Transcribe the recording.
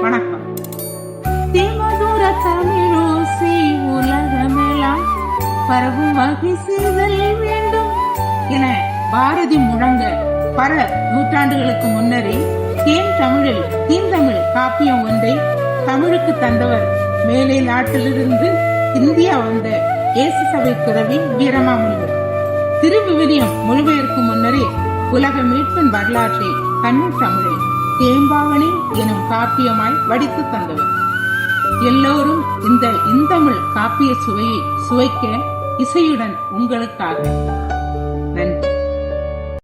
வணக்கம். தேமதுர தமிழோசை உலகமெல்லாம் பரவும் வகை செய்தல் வேண்டும் என பாரதி முழங்க பல நூற்றாண்டுகளுக்கு முன்னரே தீந்தமிழ் காப்பியம் ஒன்றை தமிழுக்கு தந்தவர் மேலை நாட்டிலிருந்து இந்தியா வந்த இயேசு சபை துறவி வீரமாமுனிவர். திருவிவிலியம் மொழிபெயர்க்கும் முன்னரே உலக மீட்பின் வரலாற்றை தமிழ் தமிழில் தேம்பாவணி எனும் காப்பியமாய் வடித்து தந்தவர். எல்லோரும் இந்த இந்தமிழ் காப்பிய சுவையை சுவைக்க இசையுடன் உங்களுக்காக. நன்றி.